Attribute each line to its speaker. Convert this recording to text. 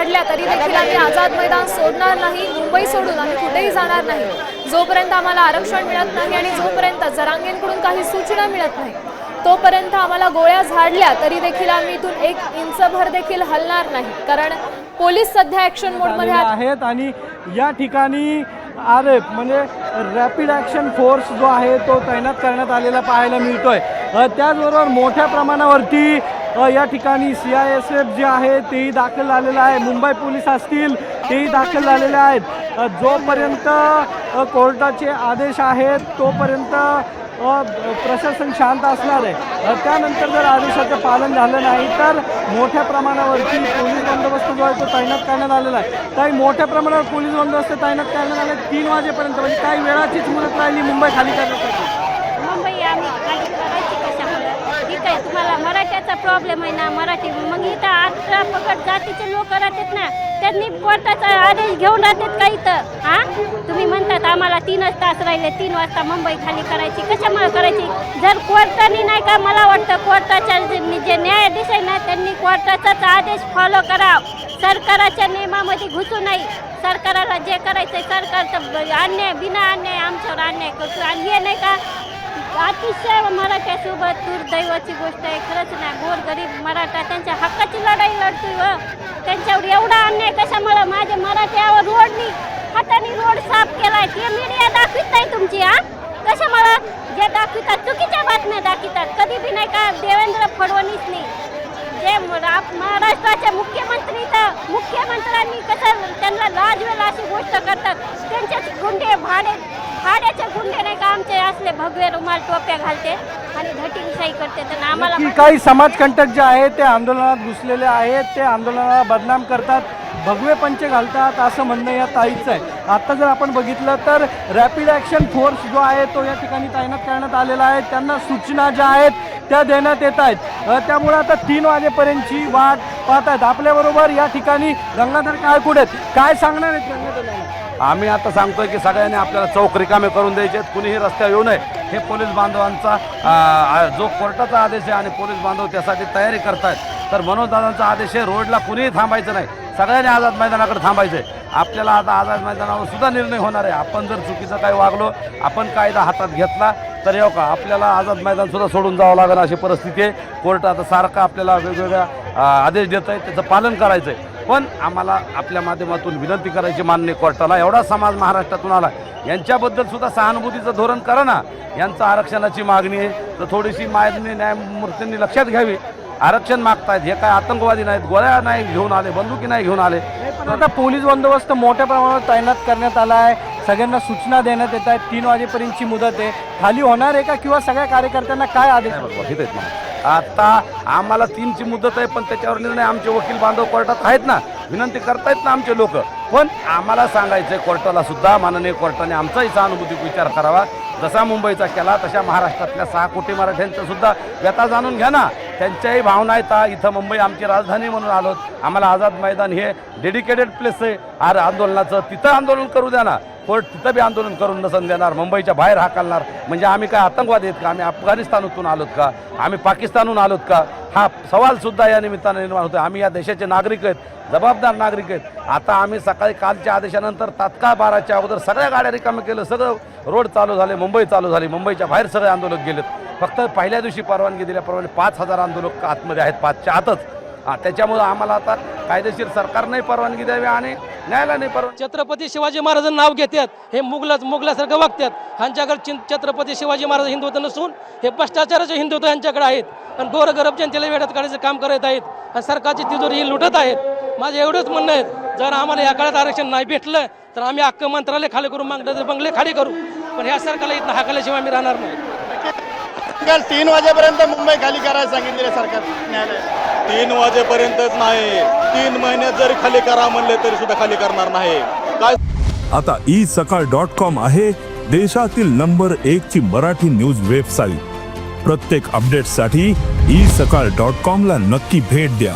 Speaker 1: झाडल्या तरी देखील आम्ही आझाद मैदान सोडणार नाही, मुंबई सोडून आम्ही कुठेही जाणार नाही। जोपर्यंत आम्हाला आरक्षण मिळत नाही आणि जोपर्यंत जरांगेंकडून काही सूचना मिळत नाही तोपर्यंत आम्हाला गोळ्या झाडल्या तरी देखील आम्ही इथून 1 इंचभर देखील हलणार नाही, कारण पोलीस सध्या ॲक्शन मोडमध्ये
Speaker 2: आहेत आणि या ठिकाणी RF म्हणजे रॅपिड ॲक्शन फोर्स जो आहे तो तैनात करण्यात आलेला पाहायला मिळतोय। त्याचबरोबर मोठ्या प्रमाणावरती या ठिकाणी CISF जे आहे तेही दाखल झालेलं आहे, मुंबई पोलीस असतील तेही दाखल झालेले आहेत। जोपर्यंत कोर्टाचे आदेश आहेत तोपर्यंत प्रशासन शांत असणार आहे। त्यानंतर जर आदेशाचं पालन झालं नाही तर मोठ्या प्रमाणावरती पोलीस बंदोबस्त जो आहे तो तैनात करण्यात आलेला आहे। काही मोठ्या प्रमाणावर पोलीस बंदोबस्त तैनात करण्यात आले 3 वाजेपर्यंत, म्हणजे काही वेळाचीच मुदत राहिली मुंबई खाली करण्यासाठी।
Speaker 3: मुंबई आम्ही खाली करायची कशामुळे? ठीक आहे, तुम्हाला मराठ्याचा प्रॉब्लेम आहे ना, मराठी मग इथं 18 पगड जातीचे लोक राहतात ना, त्यांनी कोर्टाचा आदेश घेऊन राहतात का इथं? तुम्ही म्हणतात आम्हाला 3च तास राहिले, 3 वाजता मुंबई खाली करायची, कशामुळे करायची? जर कोर्टाने नाही का, मला वाटतं कोर्टाच्या जे न्यायाधीश आहे ना त्यांनी कोर्टाचाच आदेश फॉलो करा, सरकाराच्या नियमामध्ये घुसू नाही। सरकाराला जे करायचं सरकारचं अन्याय बिना अन्याय आमच्यावर अन्याय करतो आणि हे नाही का अतिशय मराठ्यासोबत दुर्दैवाची गोष्ट आहे। खरंच ना, गोरगरीब मराठा त्यांच्या हक्काची लढाई लढतोय व त्यांच्यावर एवढा अन्याय कशामुळे? माझ्या मराठ्यावर रोडनी हाताने रोड साफ केलाय, ते मीडिया दाखवित नाही तुमची कशामुळे? जे दाखवितात चुकीच्या बातम्या दाखवितात। कधी बी नाही का देवेंद्र फडणवीसनी जे महाराष्ट्राचे मुख्यमंत्र्यांनी कसं त्यांना लाजवेल अशी गोष्ट करतात, त्यांचे गुंडे भाड्याचे गुंडे नाही का आमचे असले भगवे रुमाल टोप्या घालते आणि धटिंगशाही करते। तर आम्हाला
Speaker 2: काही समाजकंटक जे आहेत ते आंदोलनात घुसलेले आहेत, ते आंदोलनाला बदनाम करतात, भगवे पंचे घालतात असं म्हणणं या ताईचं आहे। आता जर आपण बघितलं तर रॅपिड ॲक्शन फोर्स जो आहे तो या ठिकाणी तैनात करण्यात आलेला आहे, त्यांना सूचना ज्या आहेत त्या देण्यात येत आहेत। त्यामुळे आता 3 वाजेपर्यंतची वाट पाहत आहेत। आपल्याबरोबर या ठिकाणी गंगाधर काळकुड आहेत, काय सांगणार आहेत गंगाधर?
Speaker 4: आम्ही आता सांगतोय की सगळ्यांनी आपल्याला चौक रिकामे करून द्यायचे आहेत, कुणीही रस्त्यावर येऊ नये। हे पोलीस बांधवांचा जो कोर्टाचा आदेश आहे आणि पोलीस बांधव त्यासाठी तयारी करतायत। तर मनोजदादांचा आदेश आहे, रोडला कुणीही थांबायचं नाही, सगळ्यांनी आझाद मैदानाकडे थांबायचं आहे। आपल्याला आता आझाद मैदानावर सुद्धा निर्णय होणार आहे। आपण जर चुकीचं काही वागलो, आपण कायदा हातात घेतला तर येऊ का आपल्याला आझाद मैदान सुद्धा सोडून जावं लागेल अशी परिस्थिती आहे। कोर्ट आता सारखं आपल्याला वेगवेगळ्या आदेश देत आहे, त्याचं पालन करायचं आहे। पण आम्हाला आपल्या माध्यमातून विनंती करायची माननीय कोर्टाला, एवढा समाज महाराष्ट्रातून आला, यांच्याबद्दल सुद्धा सहानुभूतीचं धोरण करा ना। यांचं आरक्षणाची मागणी आहे तर थोडीशी मागणी न्यायमूर्तींनी लक्षात घ्यावी। आरक्षण मागतायत, हे काय आतंकवादी नाहीत, गोळ्या नाही घेऊन आले, बंदुकी नाही घेऊन आले।
Speaker 2: पण आता पोलीस बंदोबस्त मोठ्या प्रमाणात तैनात करण्यात आला आहे, सगळ्यांना सूचना देण्यात येत आहेत, 3 वाजेपर्यंतची मुदत आहे, खाली होणार आहे का किंवा सगळ्या कार्यकर्त्यांना काय आदेश?
Speaker 4: आता आम्हाला 3ची मुदत आहे, पण त्याच्यावर निर्णय आमचे वकील बांधव कोर्टात आहेत ना, विनंती करतायत ना आमचे लोक। पण आम्हाला सांगायचं आहे कोर्टाला सुद्धा, माननीय कोर्टाने आमचाही सहानुभूतीचा विचार करावा। जसा मुंबईचा केला तशा महाराष्ट्रातल्या 6 कोटी मराठ्यांचं सुद्धा व्यथा जाणून घ्या ना, त्यांच्याही भावना आहेत। इथं मुंबई आमची राजधानी म्हणून आलो, आम्हाला आझाद मैदान हे डेडिकेटेड प्लेस आहे आंदोलनाचं, तिथं आंदोलन करू द्या ना। कोर्ट तिथं बी आंदोलन करून नसन देणार, मुंबईच्या बाहेर हाकलणार म्हणजे आम्ही काय आतंकवादी आहेत का? आम्ही अफगाणिस्तानातून आलोत का? आम्ही पाकिस्तानहून आलोत का? हा सवाल सुद्धा या निमित्तानं निर्माण होतो। आम्ही या देशाचे नागरिक आहेत, जबाबदार नागरिक आहेत। आता आम्ही सकाळी कालच्या आदेशानंतर तात्काळ 12च्या अगोदर सगळ्या गाड्या रिकाम्या केलं, सगळं रोड चालू झाले, मुंबई चालू झाली, मुंबईच्या बाहेर सगळे आंदोलक गेलेत। फक्त पहिल्या दिवशी परवानगी दिल्याप्रमाणे 5000 आंदोलक आतमध्ये आहेत, 5च्या आतच। त्याच्यामुळे आम्हाला आता कायदेशीर सरकारने परवानगी द्यावी आणि न्यायालयाने परवानगी।
Speaker 5: छत्रपती शिवाजी महाराजांचं नाव घेतात, हे मुघलासारखं वागतात। ह्यांच्याकडे छत्रपती शिवाजी महाराज हिंदुत्व नसून हे भ्रष्टाचाराचे हिंदुत्व यांच्याकडे आहेत आणि गोरगरीब जनतेला वेड्यात काढायचं काम करत आहेत आणि सरकारची तिजोरी ही लुटत आहेत। माझं एवढंच म्हणणं आहे, जर आम्हाला या काळात आरक्षण नाही भेटलं तर आम्ही अख्खं मंत्रालय खाली करू, मागणं बंगले खाली करू, पण ह्या सरकारला इथं हाकल्याशिवाय आम्ही राहणार नाही।
Speaker 6: काल 3 वाजेपर्यंत मुंबई खाली करायला सांगितलेलं सरकार न्यायालयाने।
Speaker 7: 3 वाजेपर्यंतच नाही, 3 महिन्यात जरी खाली करा म्हणले तरी सुद्धा खाली करणार नाही। काय
Speaker 8: आता isakal.com आहे देशातील नंबर 1 ची मराठी न्यूज वेबसाईट। प्रत्येक अपडेटसाठी isakal.com ला नक्की भेट द्या।